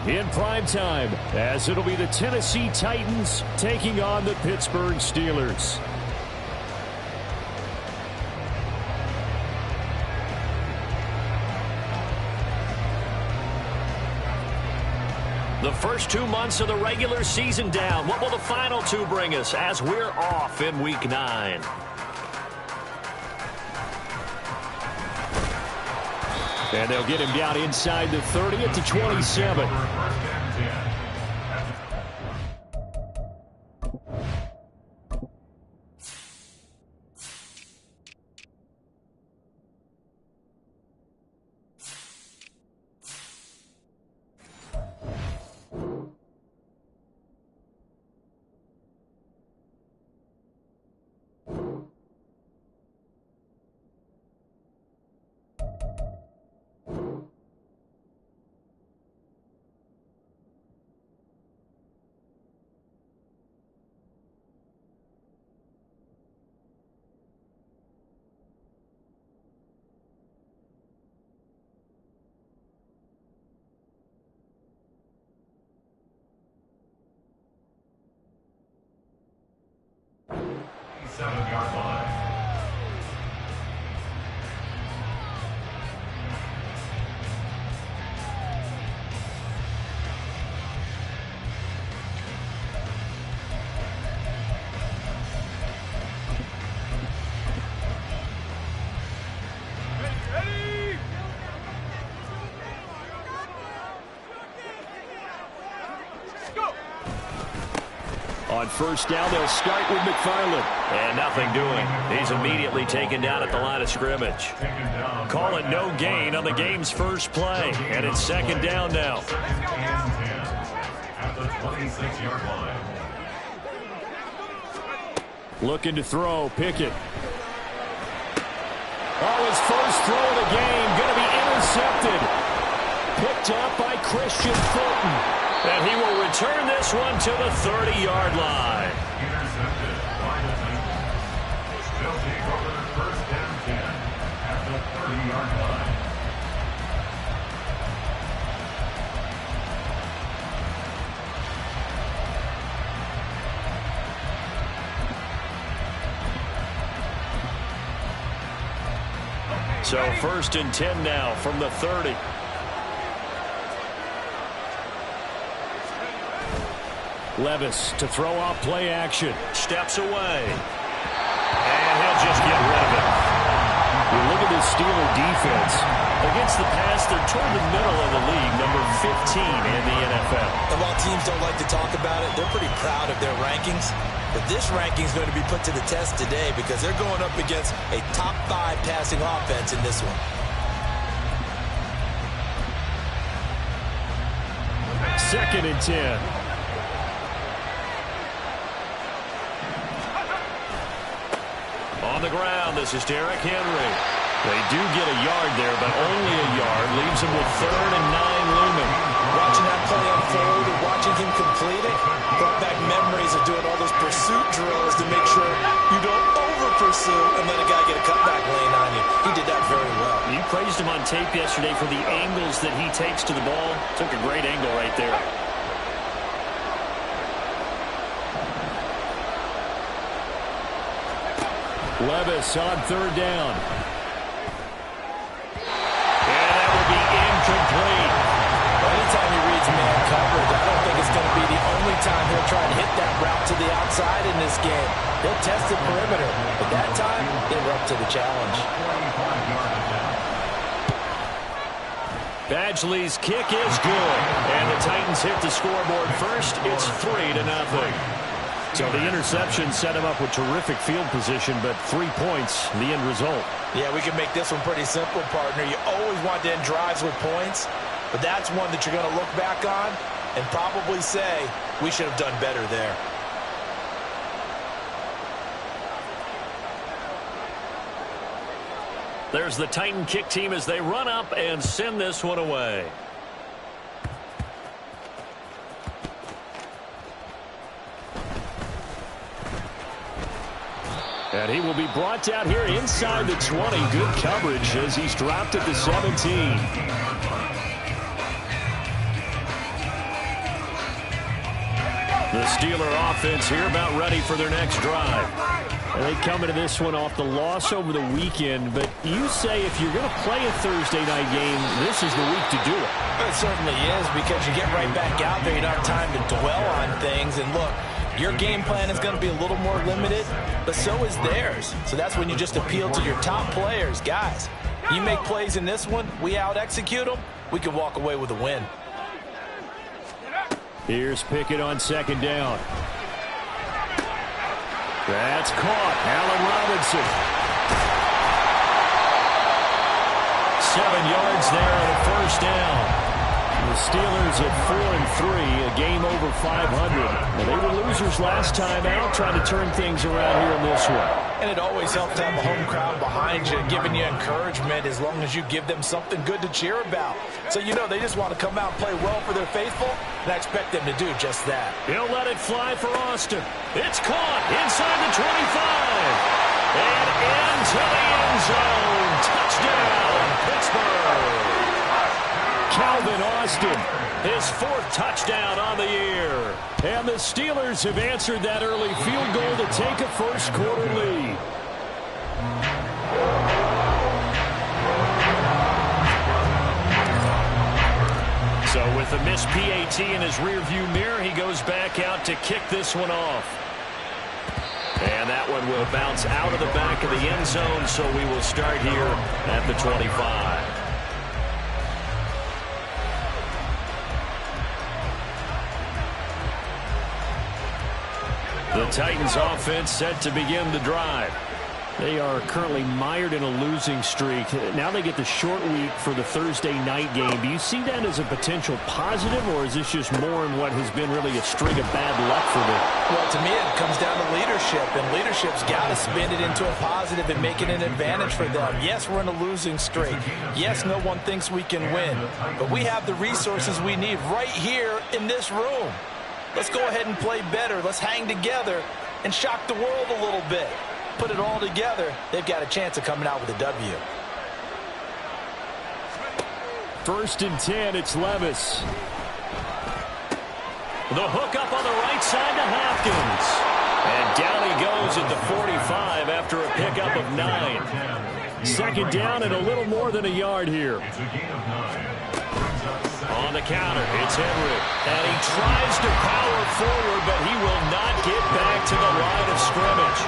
in prime time, as it'll be the Tennessee Titans taking on the Pittsburgh Steelers. The first 2 months of the regular season down. What will the final 2 bring us as we're off in Week 9? And they'll get him down inside the 30 at the 27. On first down, they'll start with McFarland. And nothing doing. He's immediately taken down at the line of scrimmage. Call it no gain on the game's first play. And it's second down now. At the 26-yard line. Looking to throw. Pickett. Oh, his first throw of the game. Going to be intercepted. Picked up by Christian Fulton. And he will return this one to the 30-yard line. Intercepted by the Titans. They'll take over first down 10 at the 30-yard line. So first and 10 now from the 30. Levis to throw off play action. Steps away. And he'll just get rid of it. You look at this Steeler defense. Against the pass, they're toward the middle of the league, number 15 in the NFL. And while teams don't like to talk about it, they're pretty proud of their rankings. But this ranking is going to be put to the test today because they're going up against a top 5 passing offense in this one. Second and 10. On the ground, this is Derrick Henry. They do get a yard there, but only a yard. Leaves him with 3rd and 9 looming. Watching that play unfold and watching him complete it brought back memories of doing all those pursuit drills to make sure you don't over-pursue and let a guy get a cutback lane on you. He did that very well. You praised him on tape yesterday for the angles that he takes to the ball. Took a great angle right there. Levis on 3rd down. And that will be incomplete. Anytime he reads man coverage, I don't think it's going to be the only time he'll try to hit that route to the outside in this game. He'll test the perimeter, but that time, they were up to the challenge. Badgley's kick is good. And the Titans hit the scoreboard first. It's 3-0. So the interception set him up with terrific field position, but 3 points, the end result. Yeah, we can make this one pretty simple, partner. You always want to end drives with points, but that's one that you're going to look back on and probably say, we should have done better there. There's the Titan kick team as they run up and send this one away. And he will be brought down here inside the 20. Good coverage as he's dropped at the 17. The Steeler offense here about ready for their next drive. They come into this one off the loss over the weekend, but you say if you're going to play a Thursday night game, this is the week to do it. It certainly is, because you get right back out there. You don't have time to dwell on things. And look, your game plan is going to be a little more limited, but so is theirs. So that's when you just appeal to your top players. Guys, you make plays in this one, we out-execute them, we can walk away with a win. Here's Pickett on second down. That's caught. Allen Robinson. 7 yards there on a first down. The Steelers at 4-3, a game over 500. Well, they were losers last time out, trying to turn things around here in this one. And it always helps to have a home crowd behind you, giving you encouragement as long as you give them something good to cheer about. So you know they just want to come out and play well for their faithful, and I expect them to do just that. He'll let it fly for Austin. It's caught inside the 25. And into the end zone. Touchdown, Pittsburgh. Calvin Austin, his 4th touchdown on the year. And the Steelers have answered that early field goal to take a first-quarter lead. So with the missed PAT in his rearview mirror, he goes back out to kick this one off. And that one will bounce out of the back of the end zone, so we will start here at the 25. The Titans offense set to begin the drive. They are currently mired in a losing streak. Now they get the short week for the Thursday night game. Do you see that as a potential positive, or is this just more in what has been really a string of bad luck for them? Well, to me, it comes down to leadership, and leadership's got to spin it into a positive and make it an advantage for them. Yes, we're in a losing streak. Yes, no one thinks we can win, but we have the resources we need right here in this room. Let's go ahead and play better. Let's hang together and shock the world a little bit. Put it all together, they've got a chance of coming out with a W. 1st and 10, it's Levis. The hook up on the right side to Hopkins. And down he goes at the 45 after a pickup of 9. 2nd down and a little more than a yard here. On the counter, it's Henry. And he tries to power forward, but he will not get back to the line of scrimmage.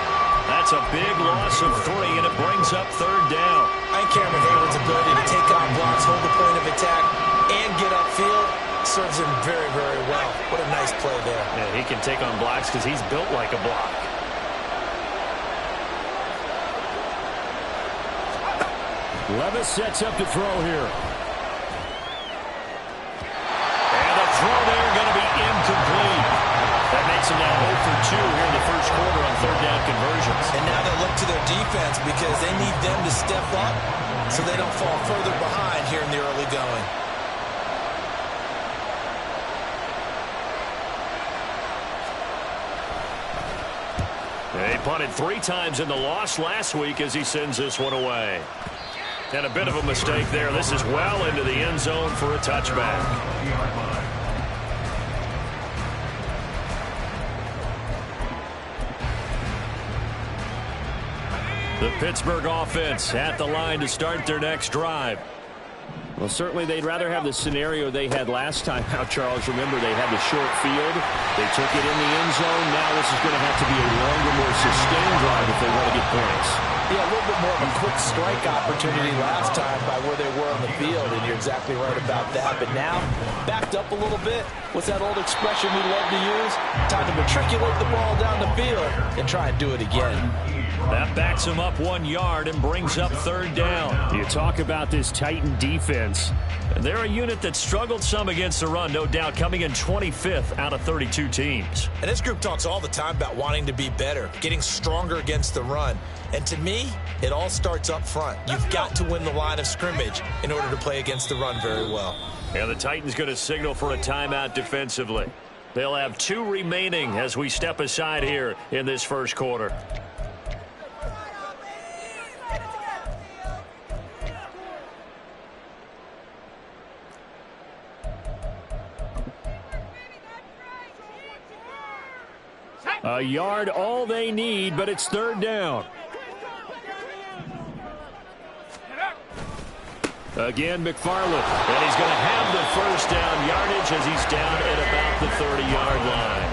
That's a big loss of 3, and it brings up 3rd down. I think Cameron Hayward's ability to take on blocks, hold the point of attack, and get upfield serves him very, very well. What a nice play there. Yeah, he can take on blocks because he's built like a block. Levis sets up to throw here. And the throw there going to be incomplete. That makes them now 0 for 2 here in the first quarter on 3rd down conversions. And now they look to their defense because they need them to step up so they don't fall further behind here in the early going. They punted 3 times in the loss last week as he sends this one away. And a bit of a mistake there. This is well into the end zone for a touchback. The Pittsburgh offense at the line to start their next drive. Well, certainly they'd rather have the scenario they had last time out, Charles. Remember, they had the short field. They took it in the end zone. Now this is going to have to be a longer, more sustained drive if they want to get points. Yeah, a little bit more of a quick strike opportunity last time by where they were on the field, and you're exactly right about that. But now, backed up a little bit. What's that old expression we love to use? Time to matriculate the ball down the field and try and do it again. That backs him up 1 yard and brings up 3rd down. You talk about this Titan defense. They're a unit that struggled some against the run, no doubt, coming in 25th out of 32 teams. And this group talks all the time about wanting to be better, getting stronger against the run. And to me, it all starts up front. You've got to win the line of scrimmage in order to play against the run very well. And the Titans going to signal for a timeout defensively. They'll have 2 remaining as we step aside here in this first quarter. A yard all they need, but it's third down. Again, McFarland. And he's going to have the first down yardage as he's down at about the 30-yard line.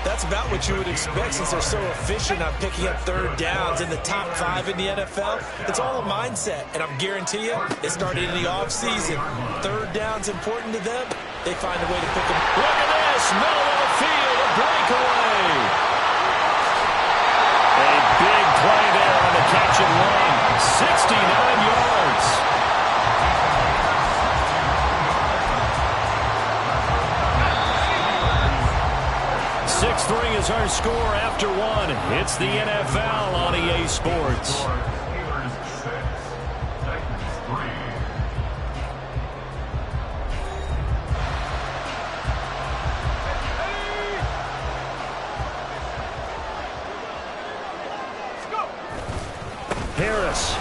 That's about what you would expect since they're so efficient on picking up third downs in the top 5 in the NFL. It's all a mindset, and I'm guarantee you it started in the offseason. Third down's important to them. They find a way to pick them. Look at this. Middle of the field, a breakaway. A big play there on the catch and run. 69 yards. 6-3 is our score after one. It's the NFL on EA Sports. Harris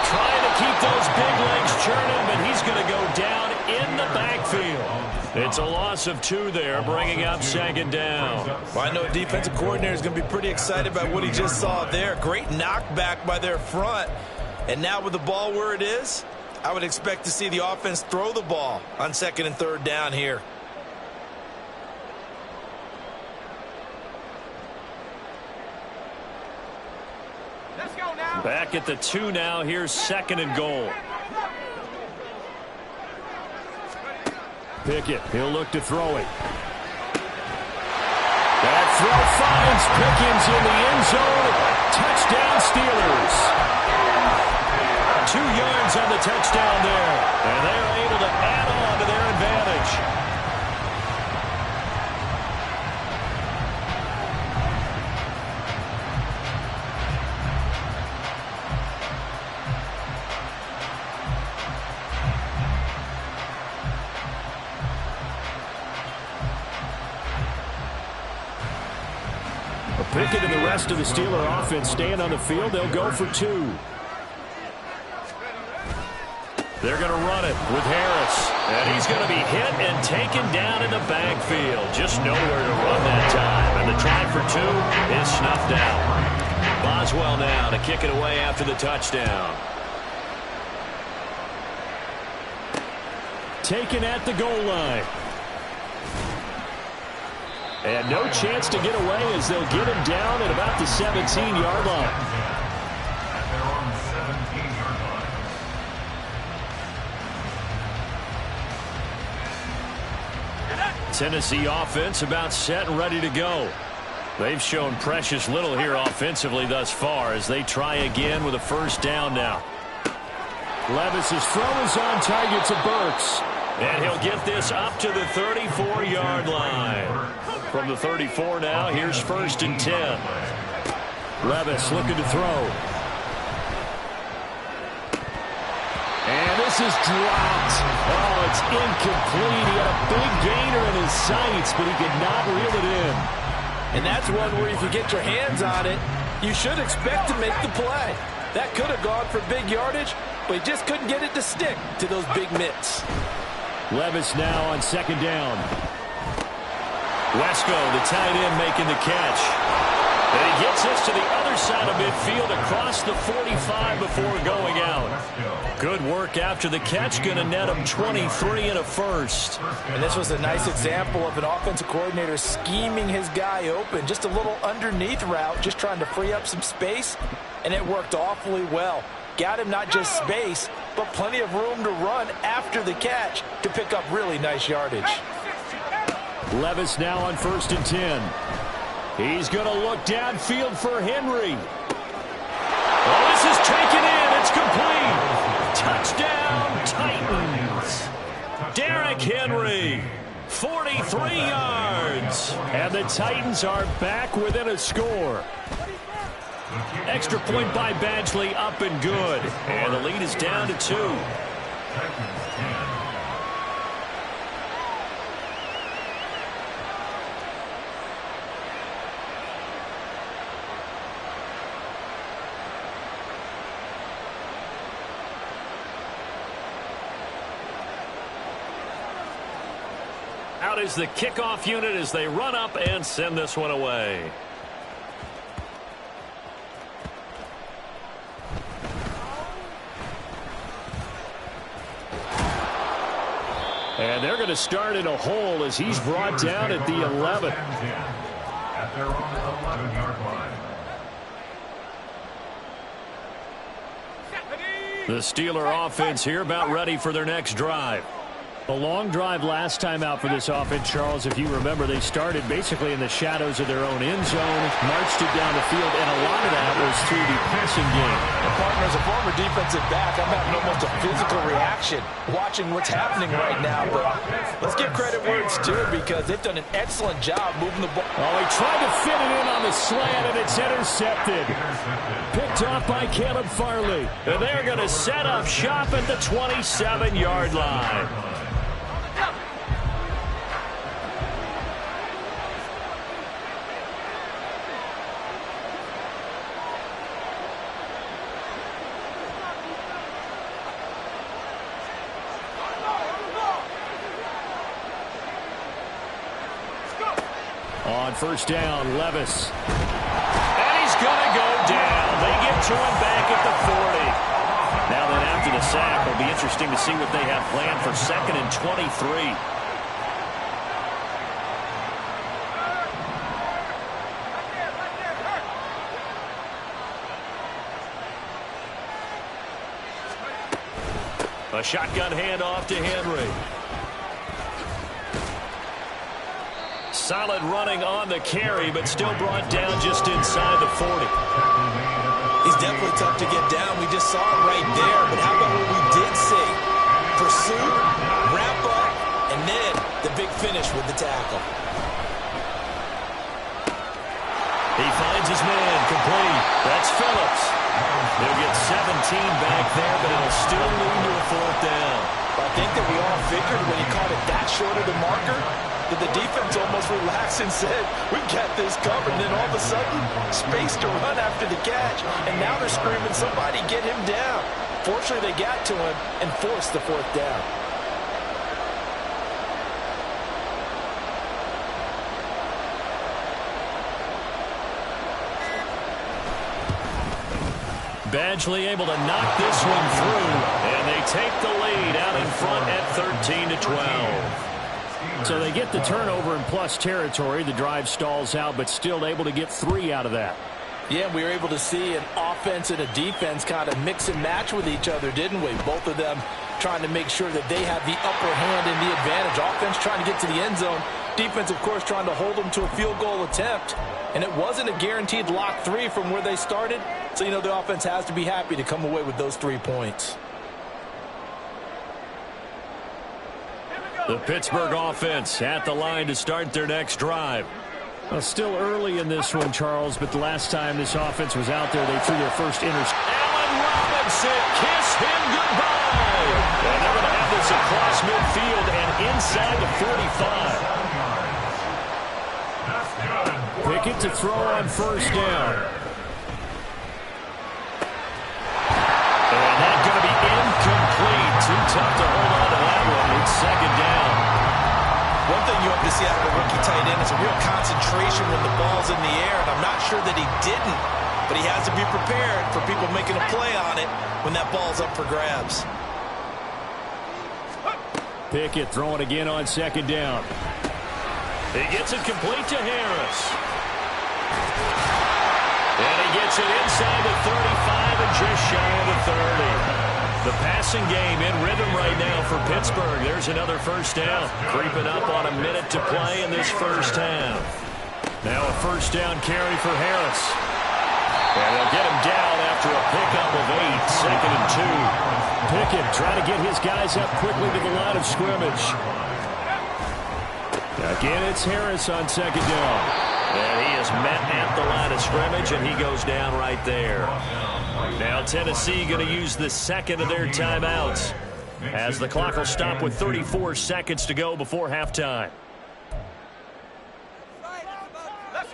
trying to keep those big legs churning, but he's going to go down in the backfield. It's a loss of 2 there, bringing up second down. Well, I know a defensive coordinator is going to be pretty excited about what he just saw there. Great knockback by their front. And now with the ball where it is, I would expect to see the offense throw the ball on second and third down here. Let's go now. Back at the 2 now. Here's second and goal. Pickett, he'll look to throw it. That throw finds Pickens in the end zone. Touchdown Steelers. 2 yards on the touchdown there. And they're able to add on to their advantage. Pickett and the rest of the Steeler offense staying on the field. They'll go for 2. They're going to run it with Harris. And he's going to be hit and taken down in the backfield. Just nowhere to run that time. And the try for 2 is snuffed out. Boswell now to kick it away after the touchdown. Taken at the goal line. And no chance to get away as they'll get him down at about the 17-yard line. Tennessee offense about set and ready to go. They've shown precious little here offensively thus far as they try again with a first down now. Levis's throw is on target to Burks. And he'll get this up to the 34-yard line. From the 34 now, here's first and 10. Levis looking to throw. And this is dropped. Oh, it's incomplete. He had a big gainer in his sights, but he could not reel it in. And that's one where if you get your hands on it, you should expect to make the play. That could have gone for big yardage, but he just couldn't get it to stick to those big mitts. Levis now on second down. Wesco, the tight end, making the catch. And he gets this to the other side of midfield across the 45 before going out. Good work after the catch. Going to net him 23 and a first. And this was a nice example of an offensive coordinator scheming his guy open. Just a little underneath route, just trying to free up some space. And it worked awfully well. Got him not just space, but plenty of room to run after the catch to pick up really nice yardage. Levis now on first and 10. He's going to look downfield for Henry. Oh, this is taken in. It's complete. Touchdown, Titans. Derrick Henry, 43 yards. And the Titans are back within a score. Extra point by Badgley, up and good. And the lead is down to 2. Out is the kickoff unit as they run up and send this one away. And they're going to start in a hole as he's brought down at the 11. At their own 11-yard line. The Steeler offense here about ready for their next drive. A long drive last time out for this offense, Charles. If you remember, they started basically in the shadows of their own end zone, marched it down the field, and a lot of that was through the passing game. And partner, as a former defensive back, I'm having almost a physical reaction watching what's happening right now. But let's give credit where it's due because they've done an excellent job moving the ball. Oh, he tried to fit it in on the slant, and it's intercepted. Picked off by Caleb Farley. And they're going to set up shop at the 27-yard line. On first down, Levis. And he's going to go down. They get to him back at the 40. Now then, after the sack, it'll be interesting to see what they have planned for 2nd and 23. A shotgun handoff to Henry. Solid running on the carry, but still brought down just inside the 40. He's definitely tough to get down. We just saw it right there. But how about what we did see? Pursuit, wrap up, and then the big finish with the tackle. He finds his man, complete. That's Phillips. They'll get 17 back there, but it'll still lead to a 4th down. I think that we all figured when he caught it that short of the marker, that the defense almost relaxed and said, we got this covered. And then all of a sudden, space to run after the catch. And now they're screaming, somebody get him down. Fortunately, they got to him and forced the 4th down. Badgley able to knock this one through, and they take the lead out in front at 13-12. So they get the turnover in plus territory. The drive stalls out, but still able to get 3 out of that. Yeah, we were able to see an offense and a defense kind of mix and match with each other, didn't we? Both of them trying to make sure that they have the upper hand and the advantage. Offense trying to get to the end zone. Defense, of course, trying to hold them to a field goal attempt. And it wasn't a guaranteed lock 3 from where they started. So, you know, the offense has to be happy to come away with those 3 points. The Pittsburgh offense at the line to start their next drive. Well, still early in this one, Charles, but the last time this offense was out there, they threw their first interception. Allen Robinson, kiss him goodbye. And they're going to have this across midfield and inside the 45. Pickett to throw on first down. And that's going to be incomplete. Too tough to hold on to that one. It's 2nd down. One thing you have to see out of a rookie tight end is a real concentration when the ball's in the air, and I'm not sure that he didn't, but he has to be prepared for people making a play on it when that ball's up for grabs. Pickett throwing again on 2nd down. He gets it complete to Harris. And he gets it inside the 35 and just shy of the 30. The passing game in rhythm right now for Pittsburgh. There's another first down. Creeping up on a minute to play in this first half. Now a first down carry for Harris. And they'll get him down after a pickup of 8, 2nd and 2. Pickett trying to get his guys up quickly to the line of scrimmage. Again, it's Harris on 2nd down. And he is met at the line of scrimmage, and he goes down right there. Now Tennessee going to use the 2nd of their timeouts as the clock will stop with 34 seconds to go before halftime.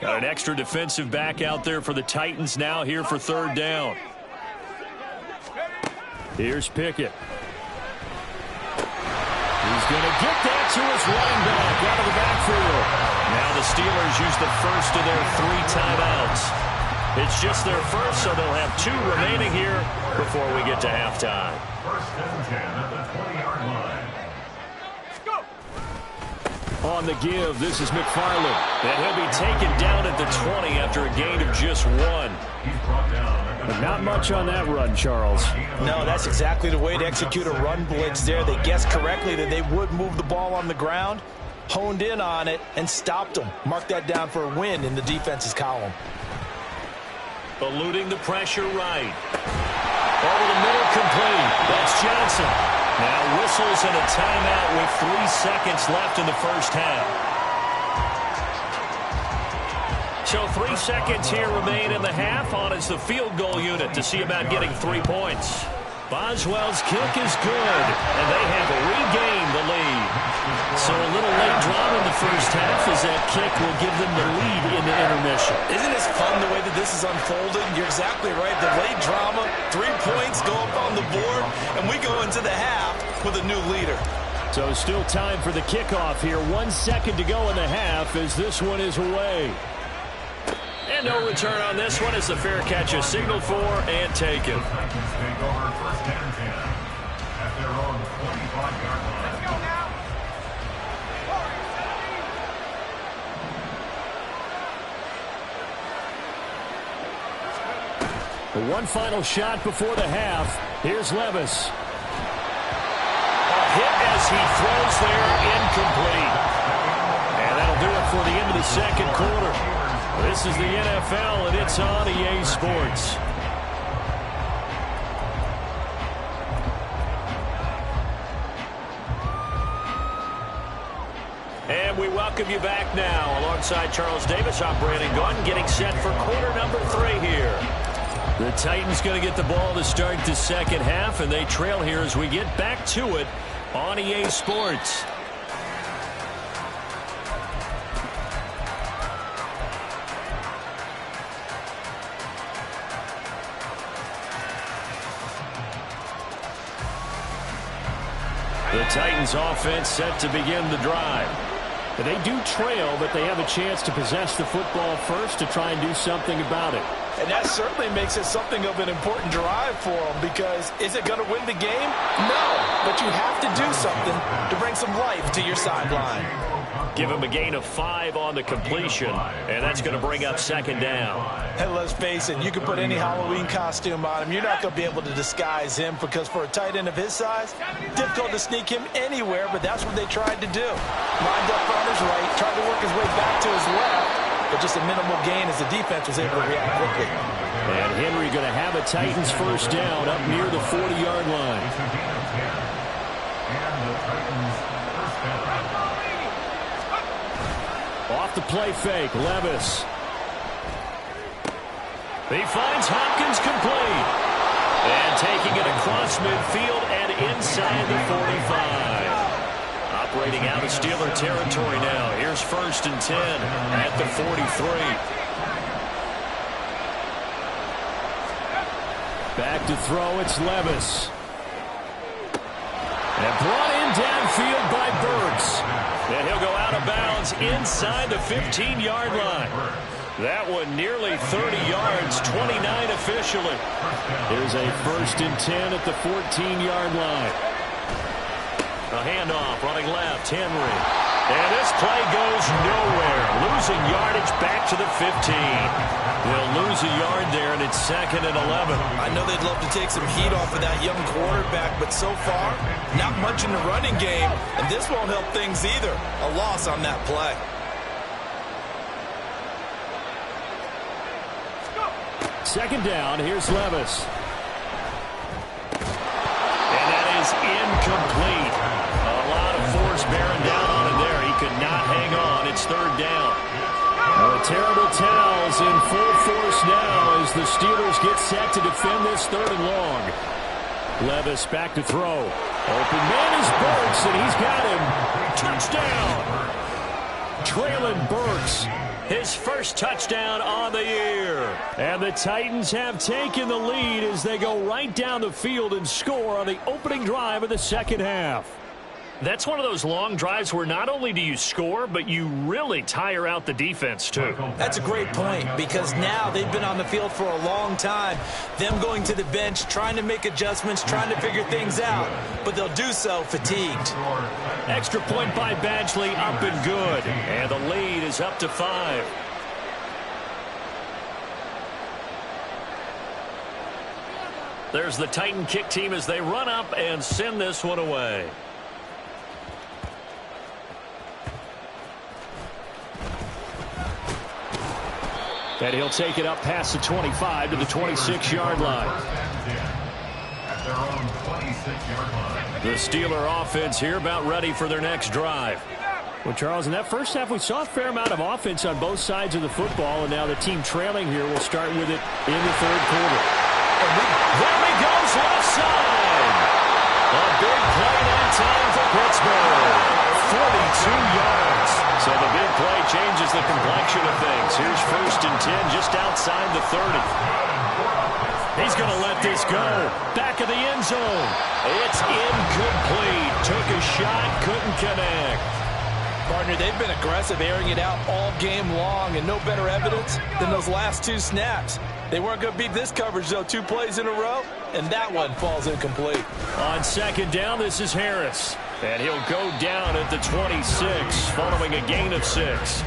Got an extra defensive back out there for the Titans now here for 3rd down. Here's Pickett. He's going to get that to his running back out of the backfield. Now the Steelers use the first of their 3 timeouts. It's just their first, so they'll have 2 remaining here before we get to halftime. First and 10 at the 20-yard line. On the give, this is McFarland. And he'll be taken down at the 20 after a gain of just 1. He's brought down at the But not much on that run, Charles. No, that's exactly the way to execute a run blitz there. They guessed correctly that they would move the ball on the ground, honed in on it, and stopped them. Mark that down for a win in the defense's column. Eluding the pressure right. Over the middle, complete. That's Johnson. Now whistles and a timeout with 3 seconds left in the first half. So 3 seconds here remain in the half. On is the field goal unit to see about getting 3 points. Boswell's kick is good, and they have regained the lead. So a little late drama in the first half as that kick will give them the lead in the intermission. Isn't this fun the way that this is unfolding? You're exactly right. The late drama, 3 points go up on the board, and we go into the half with a new leader. So still time for the kickoff here. 1 second to go in the half as this one is away. And no return on this one as the fair catch is signaled for and taken. Titans take over first and 10 at their own 25-yard line. Let's go now. The one final shot before the half. Here's Levis. A hit as he throws there, incomplete. And that'll do it for the end of the second quarter. This is the NFL, and it's on EA Sports. And we welcome you back now. Alongside Charles Davis, I'm Brandon Gaudin, getting set for quarter number 3 here. The Titans going to get the ball to start the second half, and they trail here as we get back to it on EA Sports. The Titans offense set to begin the drive. They do trail, but they have a chance to possess the football first to try and do something about it. And that certainly makes it something of an important drive for them, because is it going to win the game? No, but you have to do something to bring some life to your sideline. Give him a gain of 5 on the completion, and that's going to bring up second down. And let's face it, you can put any Halloween costume on him. You're not going to be able to disguise him, because for a tight end of his size, difficult to sneak him anywhere, but that's what they tried to do. Lined up on his right, tried to work his way back to his left, but just a minimal gain as the defense was able to react quickly. And Henry going to have a Titans first down up near the 40-yard line. Off the play fake, Levis. He finds Hopkins complete. And taking it across midfield and inside the 45. Operating out of Steeler territory now. Here's first and 10 at the 43. Back to throw, it's Levis. And brought in downfield by Burks. And he'll go out of bounds inside the 15-yard line. That one nearly 30 yards, 29 officially. Here's a first and 10 at the 14-yard line. A handoff, running left, Henry. And this play goes nowhere. Losing yardage back to the 15. They'll lose a yard there, and it's second and 11. I know they'd love to take some heat off of that young quarterback, but so far, not much in the running game, and this won't help things either. A loss on that play. Second down, here's Levis. And that is incomplete. A lot of force bearing down on him there. He could not hang on. It's third down. The terrible towels in full force now as the Steelers get set to defend this third and long. Levis back to throw. Open man is Burks, and he's got him. Touchdown. Traylon Burks. His first touchdown on the year. And the Titans have taken the lead as they go right down the field and score on the opening drive of the second half. That's one of those long drives where not only do you score, but you really tire out the defense, too. That's a great point, because now they've been on the field for a long time. Them going to the bench, trying to make adjustments, trying to figure things out, but they'll do so fatigued. Extra point by Badgley, up and good. And the lead is up to 5. There's the Titan kick team as they run up and send this one away. And he'll take it up past the 25 to the 26-yard line. At their own 26-yard line. The Steeler offense here about ready for their next drive. Well, Charles, in that first half, we saw a fair amount of offense on both sides of the football, and now the team trailing here will start with it in the third quarter. There he goes, left side. A big play that time for Pittsburgh. 42 yards. So the big play changes the complexion of things. Here's 1st and 10 just outside the 30. He's going to let this go. Back of the end zone. It's incomplete. Took a shot, couldn't connect. Partner, they've been aggressive, airing it out all game long, and no better evidence than those last 2 snaps. They weren't going to beat this coverage, though. 2 plays in a row, and that one falls incomplete. On 2nd down, this is Harris. And he'll go down at the 26, following a gain of 6.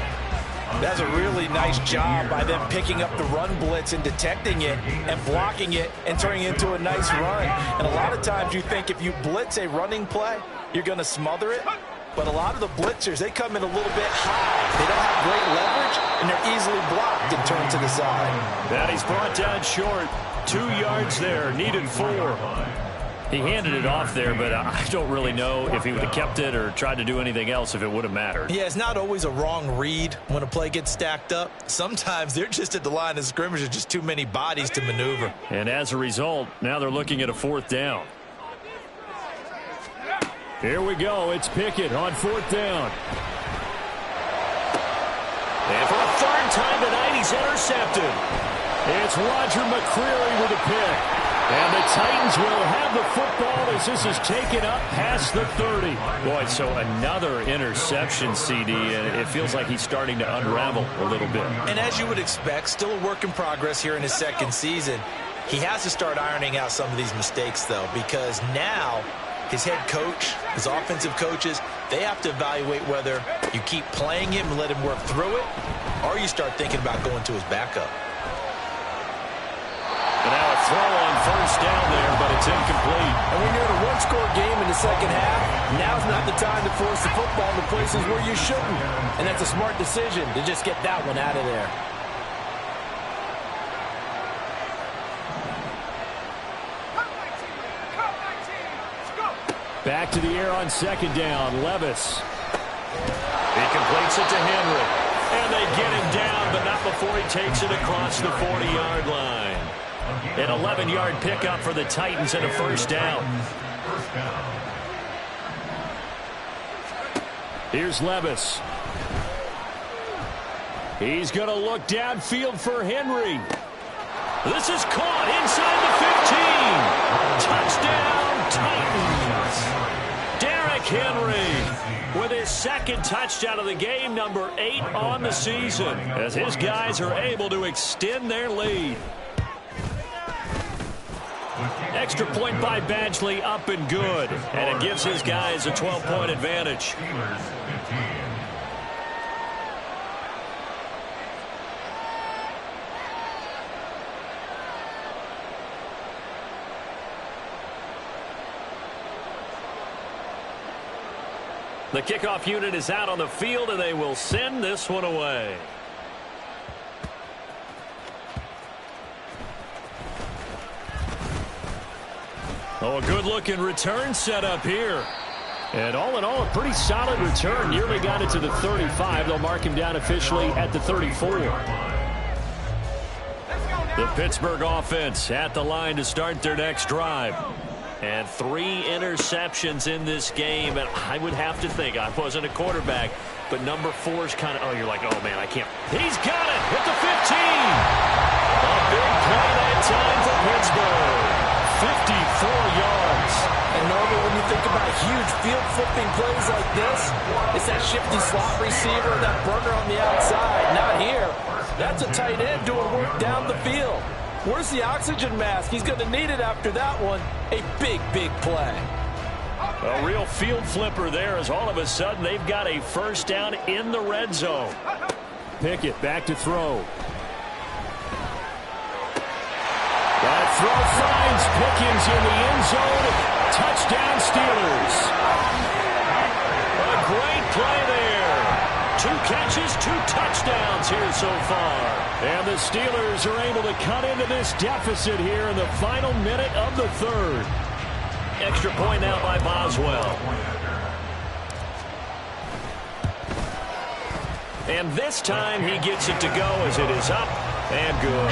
That's a really nice job by them picking up the run blitz and detecting it and blocking it and turning it into a nice run. And a lot of times you think if you blitz a running play, you're going to smother it. But a lot of the blitzers, they come in a little bit high. They don't have great leverage, and they're easily blocked and turned to the side. Now he's brought down short. 2 yards there, needed 4. He handed it off there, but I don't really know if he would have kept it or tried to do anything else if it would have mattered. Yeah, it's not always a wrong read when a play gets stacked up. Sometimes they're just at the line of scrimmage. There's just too many bodies to maneuver. And as a result, now they're looking at a 4th down. Here we go. It's Pickett on 4th down. And for a 3rd time tonight, he's intercepted. It's Roger McCreary with a pick. And the Titans will have the football as this is taken up past the 30. Boy, so another interception, CD, and it feels like he's starting to unravel a little bit. And as you would expect, still a work in progress here in his 2nd season. He has to start ironing out some of these mistakes, though, because now his head coach, his offensive coaches, they have to evaluate whether you keep playing him and let him work through it, or you start thinking about going to his backup. And now a throw on 1st down there, but it's incomplete. And when you're in a 1-score game in the 2nd half, now's not the time to force the football to places where you shouldn't. And that's a smart decision to just get that one out of there. Back to the air on 2nd down. Levis. He completes it to Henry. And they get him down, but not before he takes it across the 40-yard line. An 11-yard pickup for the Titans and a 1st down. Here's Levis. He's going to look downfield for Henry. This is caught inside the 15. Touchdown, Titans. Derrick Henry with his 2nd touchdown of the game, number 8 on the season, as his guys are able to extend their lead. Extra point by Badgley, up and good. And it gives his guys a 12-point advantage. The kickoff unit is out on the field, and they will send this one away. Oh, a good-looking return set up here. And all in all, a pretty solid return. Nearly got it to the 35. They'll mark him down officially at the 34. The Pittsburgh offense at the line to start their next drive. And 3 interceptions in this game. And I would have to think, I wasn't a quarterback, but number 4 is kind of, oh, you're like, oh, man, I can't. He's got it at the 15. A big play that time for Pittsburgh. 54 yards. And normally when you think about huge field flipping plays like this, it's that shifty slot receiver, that burner on the outside. Not here. That's a tight end doing work down the field. Where's the oxygen mask? He's going to need it after that one. A big, big play. A real field flipper there as all of a sudden they've got a first down in the red zone. Pickett back to throw. That throw finds Pickens in the end zone. Touchdown Steelers. A great play there. 2 catches, 2 touchdowns here so far. And the Steelers are able to cut into this deficit here in the final minute of the third. Extra point now by Boswell. And this time he gets it to go as it is up and good.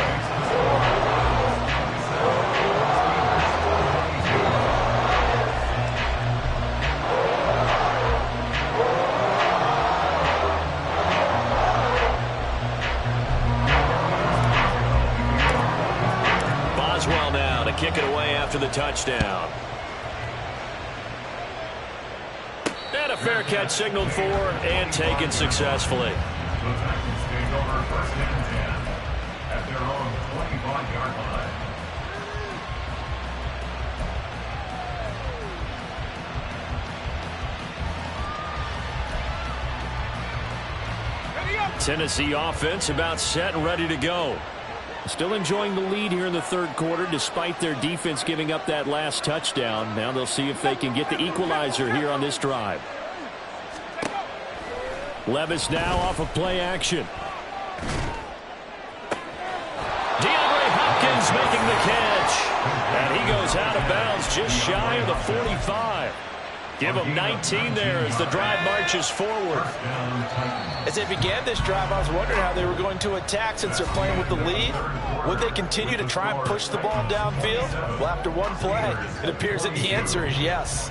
Boswell now to kick it away after the touchdown. And a fair catch signaled for and taken successfully. The Titans take over first and 10 at their own 25-yard line. Tennessee offense about set and ready to go. Still enjoying the lead here in the third quarter despite their defense giving up that last touchdown. Now they'll see if they can get the equalizer here on this drive. Levis now off of play action. DeAndre Hopkins making the catch. And he goes out of bounds just shy of the 45. Give him 19 there as the drive marches forward. As they began this drive, I was wondering how they were going to attack since they're playing with the lead. Would they continue to try and push the ball downfield? Well, after one play, it appears that the answer is yes.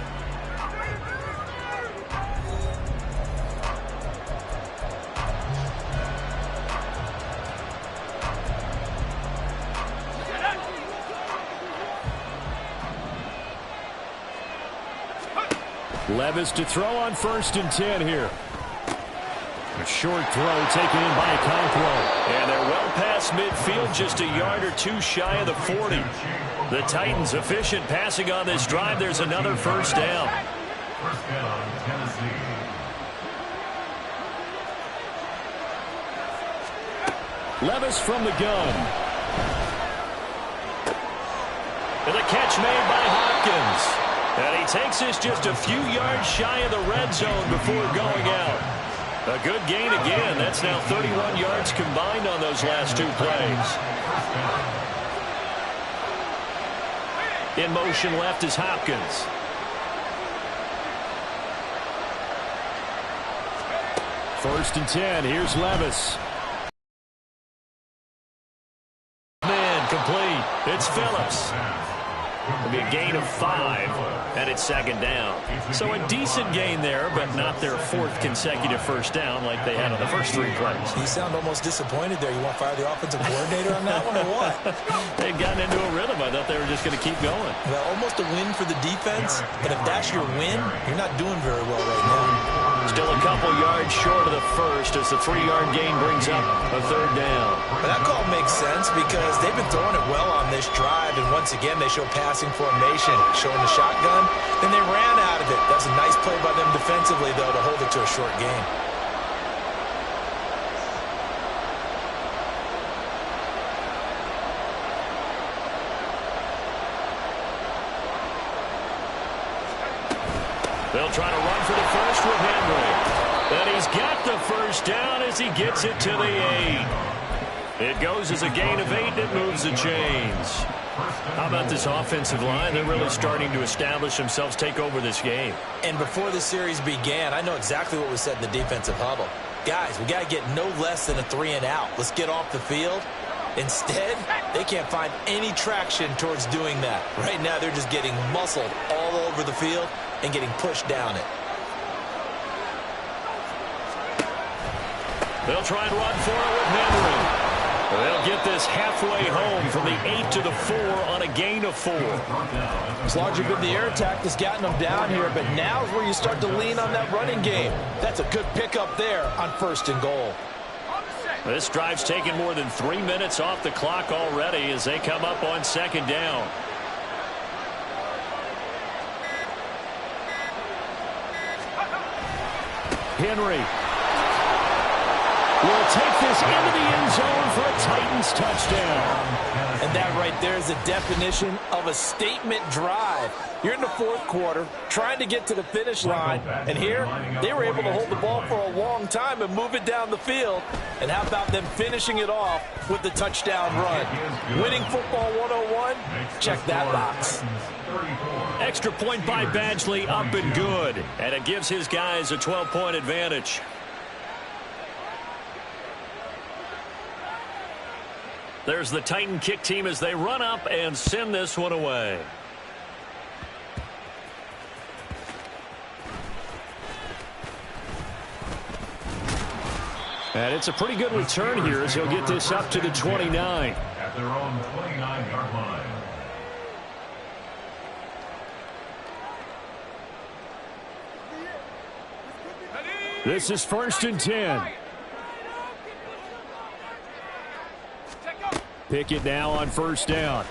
Levis to throw on 1st and 10 here. A short throw taken in by Okonkwo. And they're well past midfield, just a yard or 2 shy of the 40. The Titans efficient passing on this drive. There's another first down. First down, Tennessee. Levis from the gun. And the catch made by Hopkins. And he takes this just a few yards shy of the red zone before going out. A good gain again. That's now 31 yards combined on those last 2 plays. In motion left is Hopkins. First and 10. Here's Levis. Man, complete. It's Phillips. It'll be a gain of 5, and it's 2nd down. So a decent gain there, but not their 4th consecutive first down like they had on the first 3 plays. You sound almost disappointed there. You want to fire the offensive coordinator on that one or what? They'd gotten into a rhythm. I thought they were just going to keep going. Well, almost a win for the defense, but if that's your win, you're not doing very well right now. Still a couple yards short of the first as the 3-yard gain brings up a 3rd down. But that call makes sense because they've been throwing it well on this drive, and once again they show passing formation, showing the shotgun. Then they ran out of it. That's a nice play by them defensively, though, to hold it to a short gain. They'll try to run for the first with Henry. And he's got the first down as he gets it to the 8. It goes as a gain of 8, and it moves the chains. How about this offensive line? They're really starting to establish themselves, take over this game. And before the series began, I know exactly what was said in the defensive huddle. Guys, we got to get no less than a 3-and-out. Let's get off the field. Instead, they can't find any traction towards doing that. Right now, they're just getting muscled all over the field and getting pushed down it. They'll try and run for it with Henry. They'll get this halfway home from the 8 to the 4 on a gain of 4. It's largely been the air attack that's gotten them down here, but now is where you start to lean on that running game. That's a good pickup there on 1st and goal. This drive's taken more than 3 minutes off the clock already as they come up on 2nd down. Henry will take this into the end zone for a Titans touchdown. And that right there is a definition of a statement drive. You're in the 4th quarter, trying to get to the finish line, and here they were able to hold the ball for a long time and move it down the field. And how about them finishing it off with the touchdown run? Winning football 101, check that box. Extra point by Badgley, up and good. And it gives his guys a 12-point advantage. There's the Titan kick team as they run up and send this one away. And it's a pretty good return here as he'll get this up to the 29. At their own 29-yard line. This is 1st and 10. Pickett now on 1st down.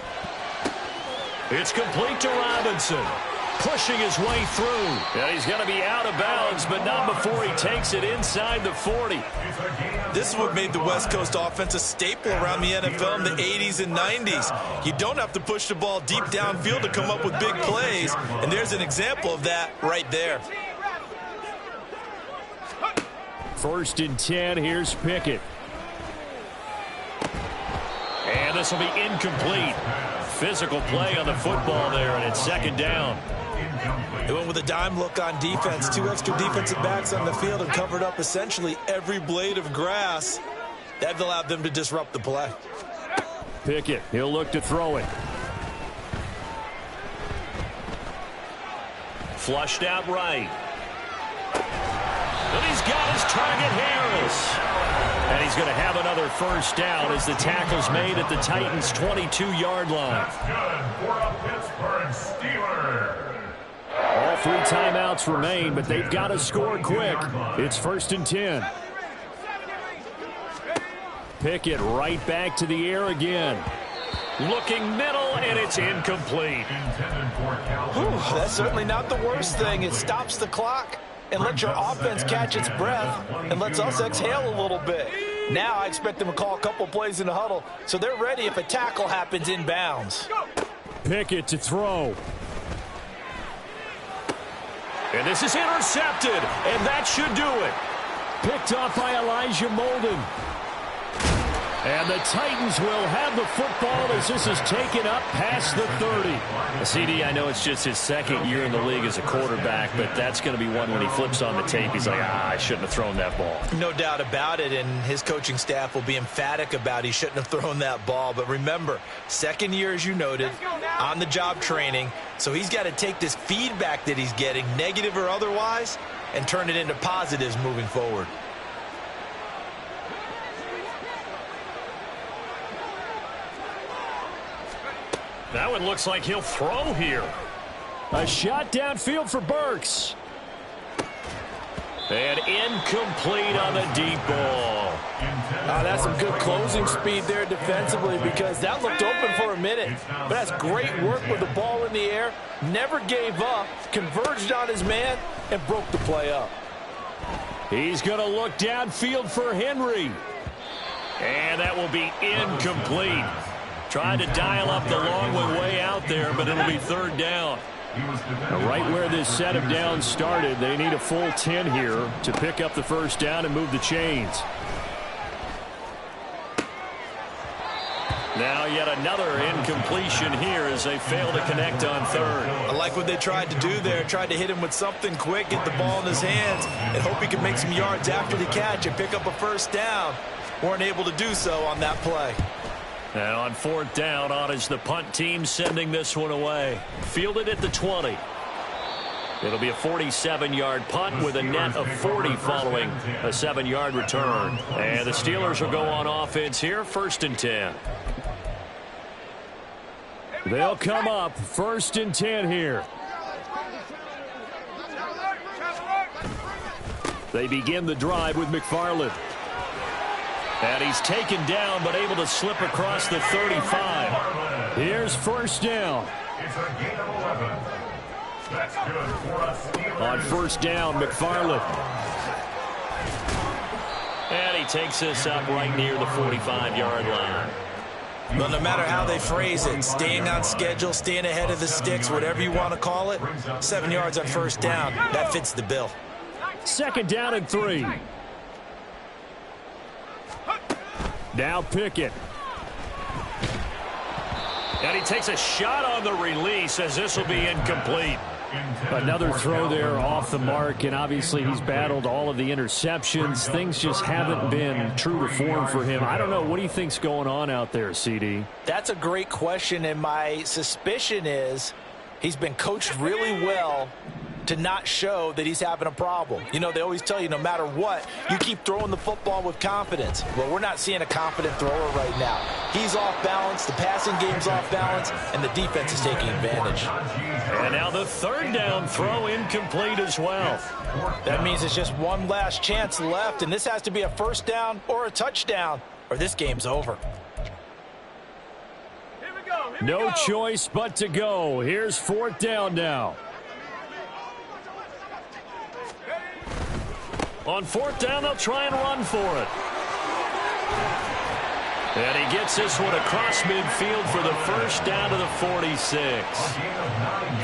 It's complete to Robinson. Pushing his way through. Yeah, he's going to be out of bounds, but not before he takes it inside the 40. This is what made the West Coast offense a staple around the NFL in the 80s and 90s. You don't have to push the ball deep downfield to come up with big plays, and there's an example of that right there. 1st and 10, here's Pickett. And this will be incomplete. Physical play on the football there, and it's 2nd down. They went with a dime look on defense. 2 extra defensive backs on the field and covered up essentially every blade of grass. That allowed them to disrupt the play. Pickett, he'll look to throw it. Flushed out right. And he's got his target, Harris. And he's going to have another 1st down as the tackle's made at the Titans' 22-yard line. That's good for a Pittsburgh Steelers. All 3 timeouts remain, but they've got to score quick. It's 1st and 10. Pickett right back to the air again. Looking middle, and it's incomplete. That's certainly not the worst thing. It stops the clock and lets your offense catch its breath and lets us exhale a little bit. Now I expect them to call a couple plays in the huddle so they're ready if a tackle happens inbounds. Pickett to throw. And this is intercepted, and that should do it. Picked up by Elijah Molden. And the Titans will have the football as this is taken up past the 30. CD, I know it's just his 2nd year in the league as a quarterback, but that's going to be one when he flips on the tape. He's like, I shouldn't have thrown that ball. No doubt about it, and his coaching staff will be emphatic about he shouldn't have thrown that ball. But remember, 2nd year, as you noted, on-the-job training, so he's got to take this feedback that he's getting, negative or otherwise, and turn it into positives moving forward. That one looks like he'll throw here. A shot downfield for Burks. And incomplete on the deep ball. That's some good closing speed there defensively because that looked open for a minute. But that's great work with the ball in the air. Never gave up, converged on his man, and broke the play up. He's going to look downfield for Henry. And that will be incomplete. Trying to dial up the long way out there, but it'll be 3rd down. Right where this set of downs started, they need a full 10 here to pick up the 1st down and move the chains. Now yet another incompletion here as they fail to connect on 3rd. I like what they tried to do there. Tried to hit him with something quick, get the ball in his hands, and hope he can make some yards after the catch and pick up a 1st down. Weren't able to do so on that play. Now on 4th down, on is the punt team sending this one away. Fielded at the 20. It'll be a 47-yard punt with a net of 40 following a 7-yard return. And the Steelers will go on offense here, 1st and 10. They'll come up 1st and 10 here. They begin the drive with McFarland. And he's taken down but able to slip across the 35. Here's 1st down. It's a gain of 11. That's good for a Steelers. On 1st down, McFarland. And he takes this up right near the 45-yard line. Well, no matter how they phrase it, staying on schedule, staying ahead of the sticks, whatever you want to call it, 7 yards on 1st down, that fits the bill. 2nd down and 3. Now Pickett. And he takes a shot on the release as this will be incomplete. Another throw there off the mark, and obviously he's battled all of the interceptions. Things just haven't been true to form for him. I don't know. What do you think's going on out there, CD? That's a great question, and my suspicion is he's been coached really well to not show that he's having a problem. You know, they always tell you no matter what, you keep throwing the football with confidence. Well, we're not seeing a confident thrower right now. He's off balance, the passing game's off balance, and the defense is taking advantage. And now the 3rd down throw incomplete as well. That means it's just one last chance left, and this has to be a 1st down or a touchdown, or this game's over. No choice but to go. Here's 4th down now. On 4th down, they'll try and run for it. And he gets this one across midfield for the 1st down to the 46.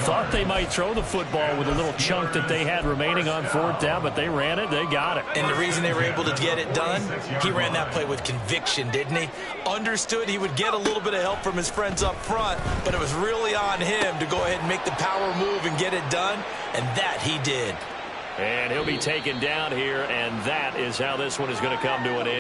Thought they might throw the football with a little chunk that they had remaining on 4th down, but they ran it, they got it. And the reason they were able to get it done, he ran that play with conviction, didn't he? Understood he would get a little bit of help from his friends up front, but it was really on him to go ahead and make the power move and get it done, and that he did. And he'll be taken down here, and that is how this one is going to come to an end.